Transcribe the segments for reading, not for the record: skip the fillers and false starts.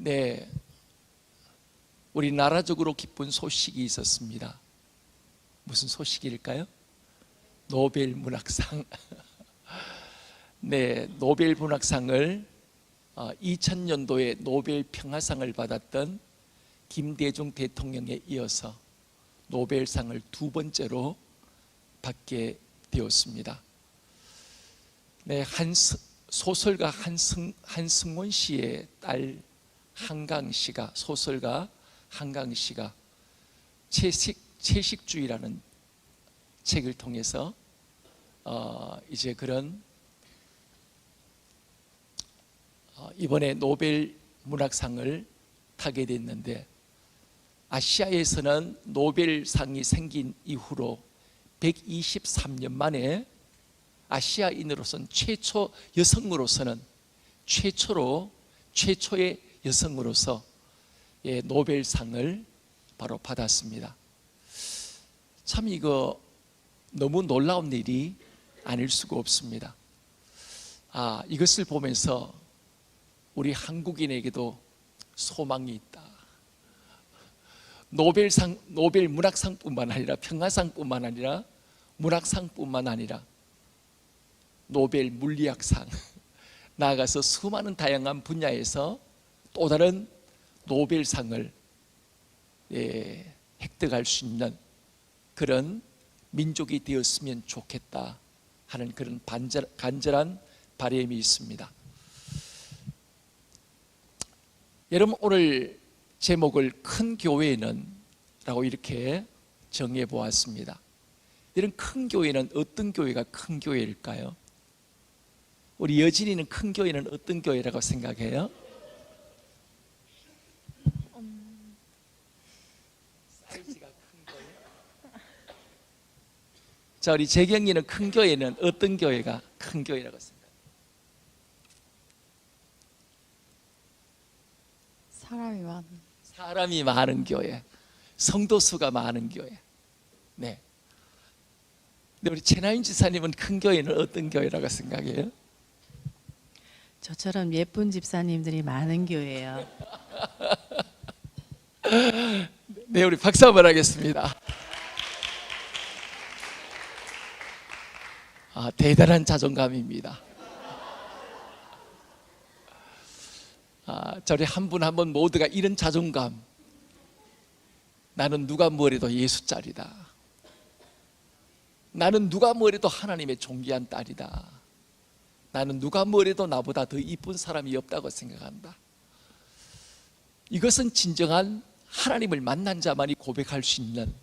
네, 우리나라적으로 기쁜 소식이 있었습니다. 무슨 소식일까요? 노벨 문학상. 네, 노벨 문학상을 2000년도에 노벨 평화상을 받았던 김대중 대통령에 이어서 노벨상을 두 번째로 받게 되었습니다. 네, 소설가 한승원 씨의 딸 한강 씨가, 소설가 한강 씨가 채식주의라는 책을 통해서 이제 그런 이번에 노벨 문학상을 타게 됐는데, 아시아에서는 노벨상이 생긴 이후로 123년 만에 아시아인으로서는 최초의 여성으로서 노벨상을 바로 받았습니다. 참 이거 너무 놀라운 일이 아닐 수가 없습니다. 이것을 보면서 우리 한국인에게도 소망이 있다. 노벨 문학상뿐만 아니라 평화상뿐만 아니라 문학상뿐만 아니라 노벨 물리학상, 나아가서 수많은 다양한 분야에서 또 다른 노벨상을 획득할 수 있는 그런 민족이 되었으면 좋겠다 하는 그런 간절한 바람이 있습니다. 여러분, 오늘 제목을 큰 교회는 라고 이렇게 정해 보았습니다. 이런 큰 교회는 어떤 교회가 큰 교회일까요? 우리 여진이는 큰 교회는 어떤 교회라고 생각해요? 사이즈가 큰 교회? 자, 우리 재경이는 큰 교회는 어떤 교회가 큰 교회라고 생각해요? 사람이 많은 교회, 성도 수가 많은 교회. 네. 근데 우리 최나인 지사님은 큰 교회는 어떤 교회라고 생각해요? 저처럼 예쁜 집사님들이 많은 교회예요. 네, 우리 박수 한번 하겠습니다. 대단한 자존감입니다. 저리 한 분 한 분 모두가 이런 자존감, 나는 누가 뭐래도 예수짜리다, 나는 누가 뭐래도 하나님의 존귀한 딸이다, 나는 누가 뭐래도 나보다 더 이쁜 사람이 없다고 생각한다. 이것은 진정한 하나님을 만난 자만이 고백할 수 있는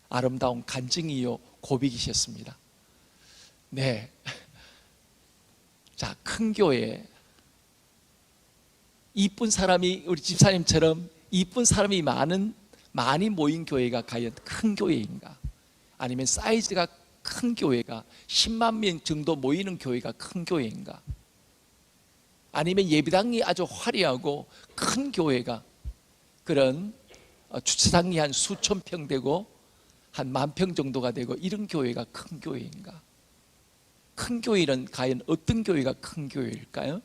아름다운 간증이요 고백이셨습니다. 네. 자, 큰 교회, 이쁜 사람이, 우리 집사님처럼 이쁜 사람이 많이 모인 교회가 과연 큰 교회인가? 아니면 사이즈가 큰 교회가 10만 명 정도 모이는 교회가 큰 교회인가? 아니면 예배당이 아주 화려하고 큰 교회가, 그런 주차장이 한 수천 평 되고 한 10,000평 정도가 되고 이런 교회가 큰 교회인가? 큰 교회는 과연 어떤 교회가 큰 교회일까요?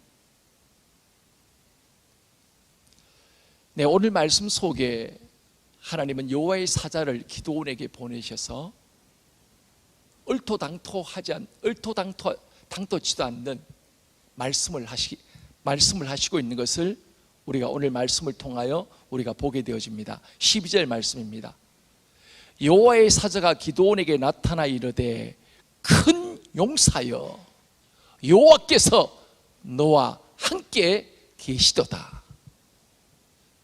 네, 오늘 말씀 속에 하나님은 여호와의 사자를 기드온에게 보내셔서 얼토당토지도 않는 말씀을 하시고 있는 것을 우리가 오늘 말씀을 통하여 우리가 보게 되어집니다. 12절 말씀입니다. 여호와의 사자가 기드온에게 나타나 이르되 큰 용사여, 여호와께서 너와 함께 계시도다.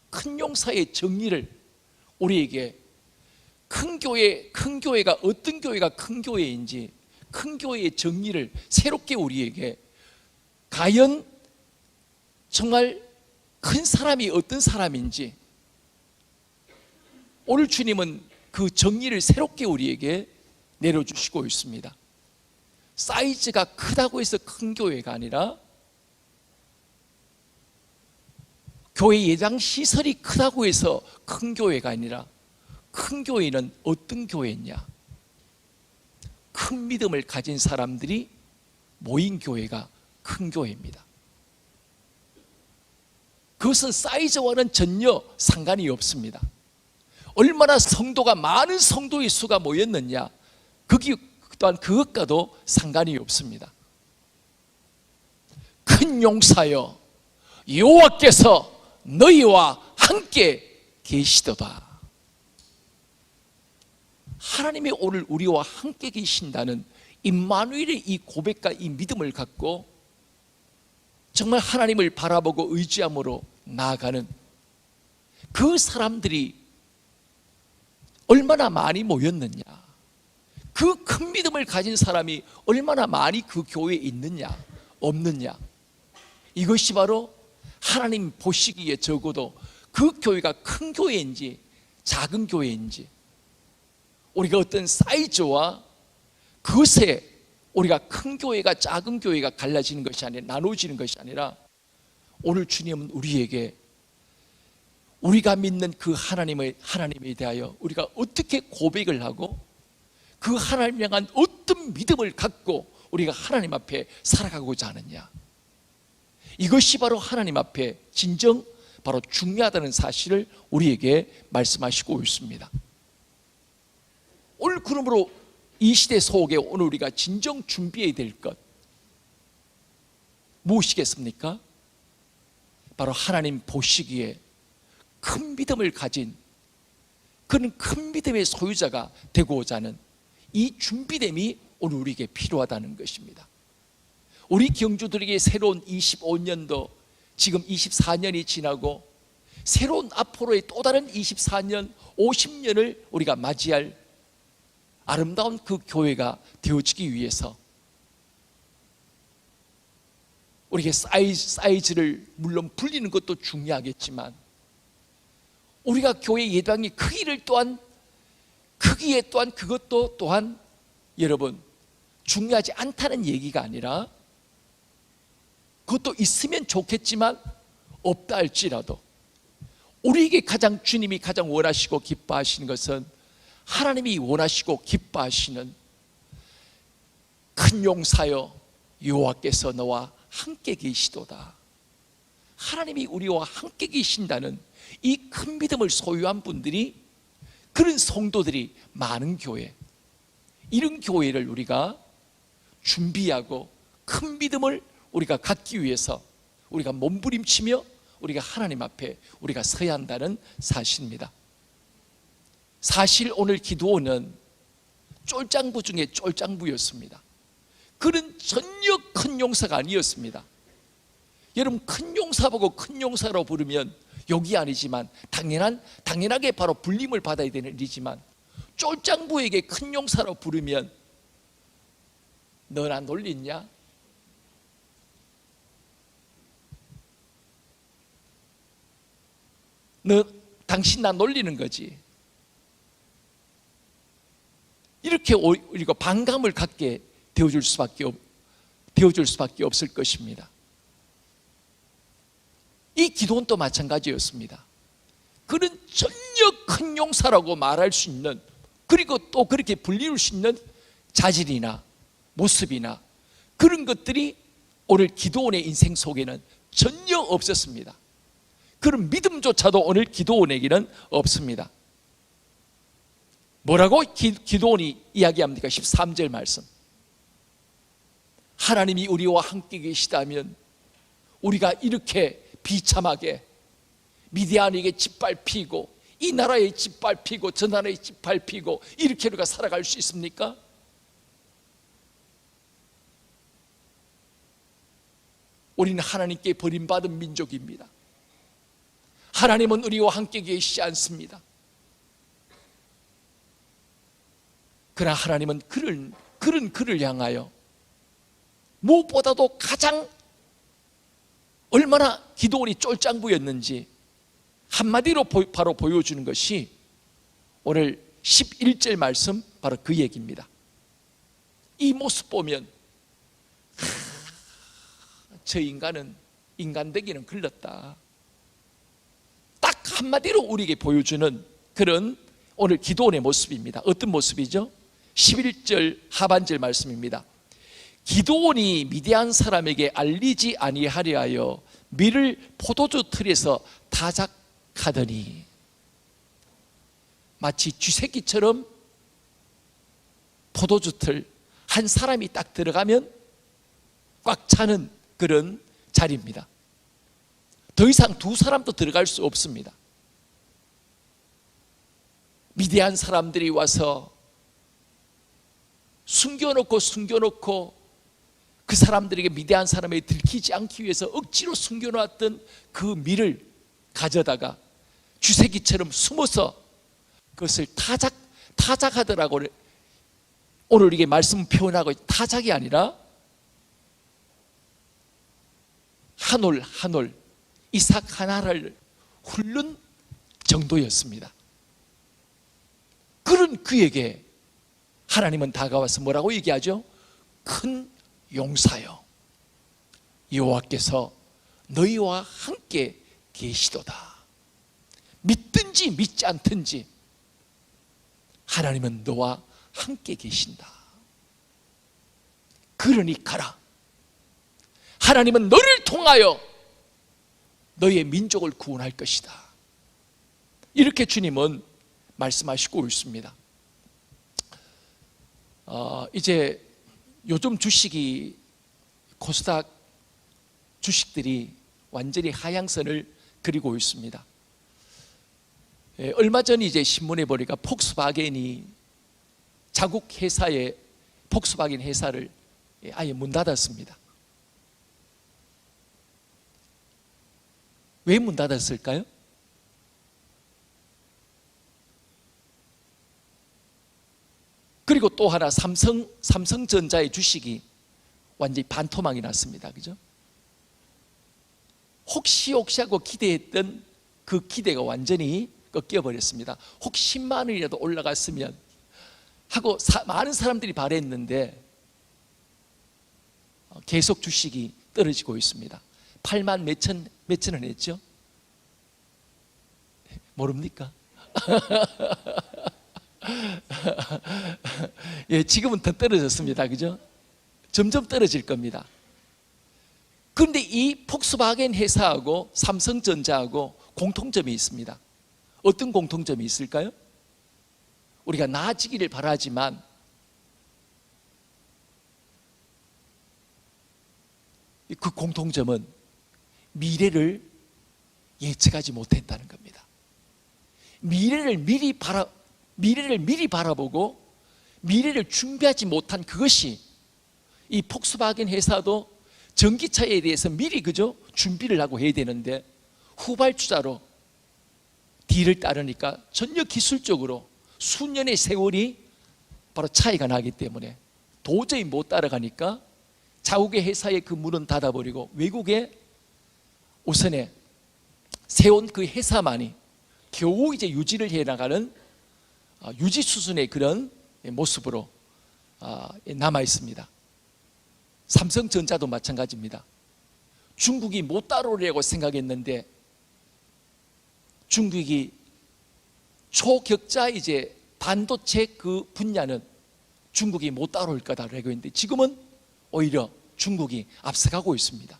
큰 용사의 정의를 우리에게, 큰 교회가 어떤 교회가 큰 교회인지, 큰 교회의 정의를 새롭게 우리에게, 과연 정말 큰 사람이 어떤 사람인지 오늘 주님은 그 정의를 새롭게 우리에게 내려주시고 있습니다. 사이즈가 크다고 해서 큰 교회가 아니라, 교회 예당 시설이 크다고 해서 큰 교회가 아니라, 큰 교회는 어떤 교회냐? 큰 믿음을 가진 사람들이 모인 교회가 큰 교회입니다. 그것은 사이즈와는 전혀 상관이 없습니다. 얼마나 성도가 많은 성도의 수가 모였느냐, 거기 또한 그것과도 상관이 없습니다. 큰 용사여, 여호와께서 너희와 함께 계시도다. 하나님이 오늘 우리와 함께 계신다는 임마누엘의 이 고백과 이 믿음을 갖고 정말 하나님을 바라보고 의지함으로 나아가는 그 사람들이 얼마나 많이 모였느냐, 그 큰 믿음을 가진 사람이 얼마나 많이 그 교회에 있느냐 없느냐, 이것이 바로 하나님 보시기에 적어도 그 교회가 큰 교회인지 작은 교회인지, 우리가 어떤 사이즈와 그것에 우리가 큰 교회가 작은 교회가 갈라지는 것이 아니라, 나눠지는 것이 아니라, 오늘 주님은 우리에게 우리가 믿는 그 하나님에 대하여 우리가 어떻게 고백을 하고 그 하나님을 향한 어떤 믿음을 갖고 우리가 하나님 앞에 살아가고자 하느냐, 이것이 바로 하나님 앞에 진정 바로 중요하다는 사실을 우리에게 말씀하시고 있습니다. 오늘 그러므로 이 시대 속에 오늘 우리가 진정 준비해야 될 것 무엇이겠습니까? 바로 하나님 보시기에 큰 믿음을 가진 그런 큰 믿음의 소유자가 되고자 하는 이 준비됨이 오늘 우리에게 필요하다는 것입니다. 우리 경주들에게 새로운 25년도, 지금 24년이 지나고 새로운 앞으로의 또 다른 24년, 50년을 우리가 맞이할 아름다운 그 교회가 되어지기 위해서 우리에게 사이즈를 물론 불리는 것도 중요하겠지만, 우리가 교회 예배당이 크기에 또한 그것도 또한 여러분 중요하지 않다는 얘기가 아니라, 그것도 있으면 좋겠지만 없다 할지라도 우리에게 가장 주님이 가장 원하시고 기뻐하시는 것은 하나님이 원하시고 기뻐하시는 큰 용사여 여호와께서 너와 함께 계시도다. 하나님이 우리와 함께 계신다는 이 큰 믿음을 소유한 분들이, 그런 성도들이 많은 교회, 이런 교회를 우리가 준비하고 큰 믿음을 우리가 갖기 위해서 우리가 몸부림치며 우리가 하나님 앞에 우리가 서야 한다는 사실입니다. 사실 오늘 기도원은 쫄장부 중에 쫄장부였습니다. 그는 전혀 큰 용사가 아니었습니다. 여러분, 큰 용사 보고 큰 용사로 부르면 욕이 아니지만 당연하게 바로 불림을 받아야 되는 일이지만, 쫄장부에게 큰 용사로 부르면 너 나 놀리냐? 당신 나 놀리는 거지. 이렇게 우리가 반감을 갖게 되어줄 수밖에 없을 것입니다. 이 기도원도 마찬가지였습니다. 그는 전혀 큰 용사라고 말할 수 있는, 그리고 또 그렇게 불리울 수 있는 자질이나 모습이나 그런 것들이 오늘 기도원의 인생 속에는 전혀 없었습니다. 그런 믿음조차도 오늘 기도원에게는 없습니다. 뭐라고 기도원이 이야기합니까? 13절 말씀. 하나님이 우리와 함께 계시다면 우리가 이렇게 비참하게 미디안에게 짓밟히고 이 나라에 짓밟히고 저 나라에 짓밟히고 이렇게 우리가 살아갈 수 있습니까? 우리는 하나님께 버림받은 민족입니다. 하나님은 우리와 함께 계시지 않습니다. 그러나 하나님은 그를 향하여 무엇보다도 가장 얼마나 기도원이 쫄장부였는지 한마디로 바로 보여주는 것이 오늘 11절 말씀, 바로 그 얘기입니다. 이 모습 보면 저 인간 되기는 글렀다. 딱 한마디로 우리에게 보여주는 그런 오늘 기도원의 모습입니다. 어떤 모습이죠? 11절 하반절 말씀입니다. 기도원이 미디안 사람에게 알리지 아니하려 밀을 포도주 틀에서 타작하더니 마치 쥐새끼처럼 포도주 틀 한 사람이 딱 들어가면 꽉 차는 그런 자리입니다. 더 이상 두 사람도 들어갈 수 없습니다. 미디안 사람들이 와서 숨겨놓고 그 사람들에게 미디안 사람에 들키지 않기 위해서 억지로 숨겨놓았던 그 밀을 가져다가 쥐새끼처럼 숨어서 그것을 타작하더라고. 오늘 이게 말씀 표현하고 타작이 아니라 한 올 이삭 하나를 훑는 정도였습니다. 그런 그에게 하나님은 다가와서 뭐라고 얘기하죠? 큰 용사여, 여호와께서 너희와 함께 계시도다. 믿든지 믿지 않든지 하나님은 너와 함께 계신다. 그러니 가라. 하나님은 너를 통하여 너희의 민족을 구원할 것이다. 이렇게 주님은 말씀하시고 있습니다. 이제 요즘 주식이 코스닥 주식들이 완전히 하향선을 그리고 있습니다. 얼마 전 이제 신문에 보니까 폭스바겐이 자국 회사에 폭스바겐 회사를 아예 문 닫았습니다. 왜 문 닫았을까요? 그리고 또 하나 삼성전자의 주식이 완전히 반토막이 났습니다. 그죠? 혹시 하고 기대했던 그 기대가 완전히 꺾여버렸습니다. 혹 10만 원이라도 올라갔으면 하고 많은 사람들이 바랬는데 계속 주식이 떨어지고 있습니다. 8만 몇천 원 했죠? 모릅니까? 예, 지금은 더 떨어졌습니다. 그죠? 점점 떨어질 겁니다. 그런데 이 폭스바겐 회사하고 삼성전자하고 공통점이 있습니다. 어떤 공통점이 있을까요? 우리가 나아지기를 바라지만 그 공통점은 미래를 예측하지 못했다는 겁니다. 미래를 미리 바라보고 미래를 준비하지 못한 그것이 이 폭스바겐 회사도 전기차에 대해서 미리 그저 준비를 하고 해야 되는데 후발주자로 뒤를 따르니까 전혀 기술적으로 수년의 세월이 바로 차이가 나기 때문에 도저히 못 따라가니까 자국의 회사의 그 문은 닫아버리고 외국에 우선에 세운 그 회사만이 겨우 이제 유지를 해나가는 유지 수준의 그런 모습으로 남아 있습니다. 삼성전자도 마찬가지입니다. 중국이 못 따라오려고 생각했는데 중국이 초격자 이제 반도체 그 분야는 중국이 못 따라올 거다라고 했는데 지금은 오히려 중국이 앞서가고 있습니다.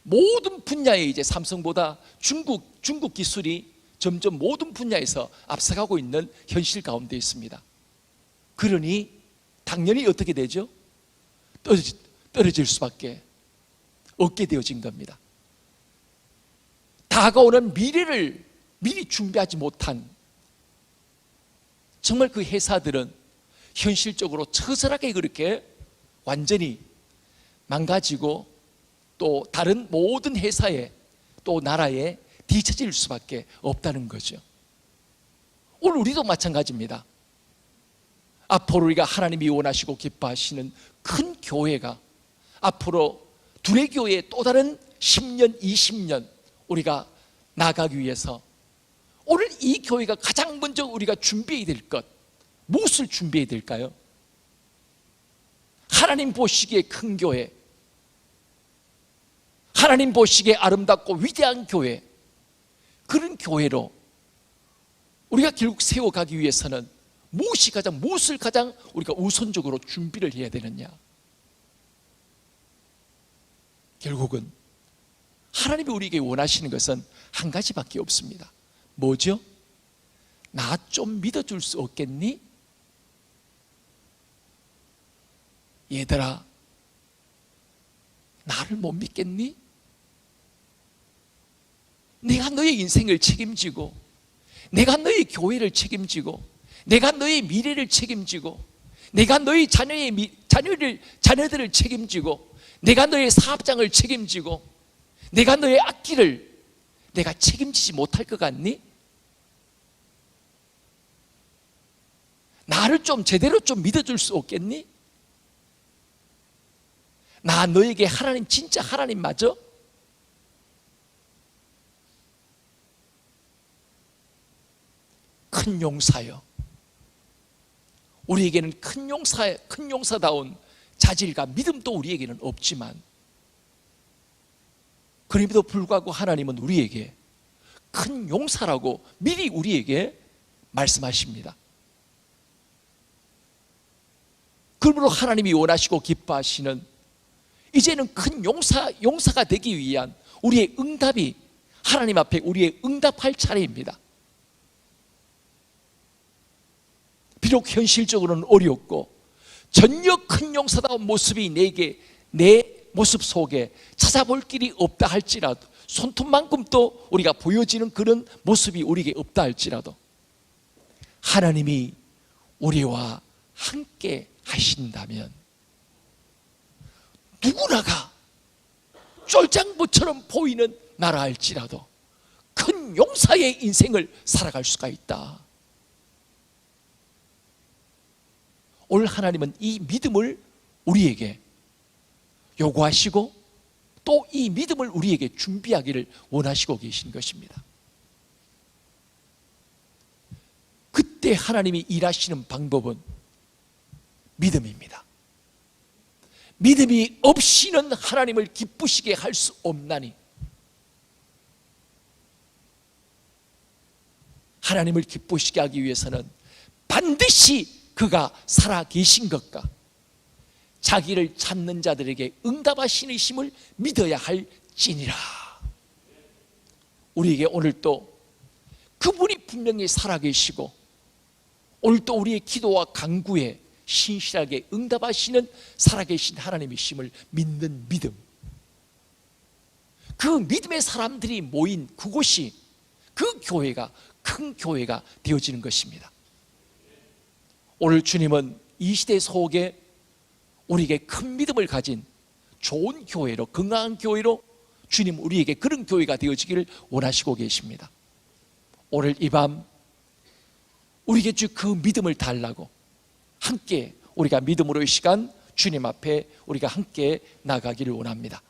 모든 분야에 이제 삼성보다 중국 기술이 점점 모든 분야에서 앞서가고 있는 현실 가운데 있습니다. 그러니 당연히 어떻게 되죠? 떨어질 수밖에 없게 되어진 겁니다. 다가오는 미래를 미리 준비하지 못한 정말 그 회사들은 현실적으로 처절하게 그렇게 완전히 망가지고 또 다른 모든 회사에 또 나라에 뒤처질 수밖에 없다는 거죠. 오늘 우리도 마찬가지입니다. 앞으로 우리가 하나님이 원하시고 기뻐하시는 큰 교회가 앞으로 두레교회의 또 다른 10년, 20년 우리가 나가기 위해서 오늘 이 교회가 가장 먼저 우리가 준비해야 될 것, 무엇을 준비해야 될까요? 하나님 보시기에 큰 교회, 하나님 보시기에 아름답고 위대한 교회, 그런 교회로 우리가 결국 세워가기 위해서는 무엇을 가장 우리가 우선적으로 준비를 해야 되느냐? 결국은 하나님이 우리에게 원하시는 것은 한 가지밖에 없습니다. 뭐죠? 나 좀 믿어줄 수 없겠니? 얘들아, 나를 못 믿겠니? 내가 너의 인생을 책임지고, 내가 너의 교회를 책임지고, 내가 너의 미래를 책임지고, 내가 너의 자녀들을 책임지고, 내가 너의 사업장을 책임지고, 내가 너의 앞길을 내가 책임지지 못할 것 같니? 나를 좀 제대로 좀 믿어줄 수 없겠니? 나 너에게 하나님, 진짜 하나님 맞아? 큰 용사요, 우리에게는 큰 용사다운 자질과 믿음도 우리에게는 없지만, 그럼에도 불구하고 하나님은 우리에게 큰 용사라고 미리 우리에게 말씀하십니다. 그러므로 하나님이 원하시고 기뻐하시는, 이제는 큰 용사가 되기 위한 우리의 응답이 하나님 앞에 우리의 응답할 차례입니다. 비록 현실적으로는 어렵고 전혀 큰 용사다운 모습이 내 모습 속에 찾아볼 길이 없다 할지라도, 손톱만큼도 우리가 보여지는 그런 모습이 우리에게 없다 할지라도, 하나님이 우리와 함께 하신다면 누구나가 쫄장부처럼 보이는 나라 할지라도 큰 용사의 인생을 살아갈 수가 있다. 오늘 하나님은 이 믿음을 우리에게 요구하시고 또 이 믿음을 우리에게 준비하기를 원하시고 계신 것입니다. 그때 하나님이 일하시는 방법은 믿음입니다. 믿음이 없이는 하나님을 기쁘시게 할 수 없나니, 하나님을 기쁘시게 하기 위해서는 반드시 그가 살아 계신 것과 자기를 찾는 자들에게 응답하시는 힘을 믿어야 할지니라. 우리에게 오늘 또 그분이 분명히 살아 계시고 오늘 또 우리의 기도와 간구에 신실하게 응답하시는 살아계신 하나님이심을 믿는 믿음, 그 믿음의 사람들이 모인 그곳이, 그 교회가 큰 교회가 되어지는 것입니다. 오늘 주님은 이 시대 속에 우리에게 큰 믿음을 가진 좋은 교회로, 건강한 교회로 주님 우리에게 그런 교회가 되어지기를 원하시고 계십니다. 오늘 이 밤 우리에게 주 그 믿음을 달라고 함께 우리가 믿음으로의 시간 주님 앞에 우리가 함께 나가기를 원합니다.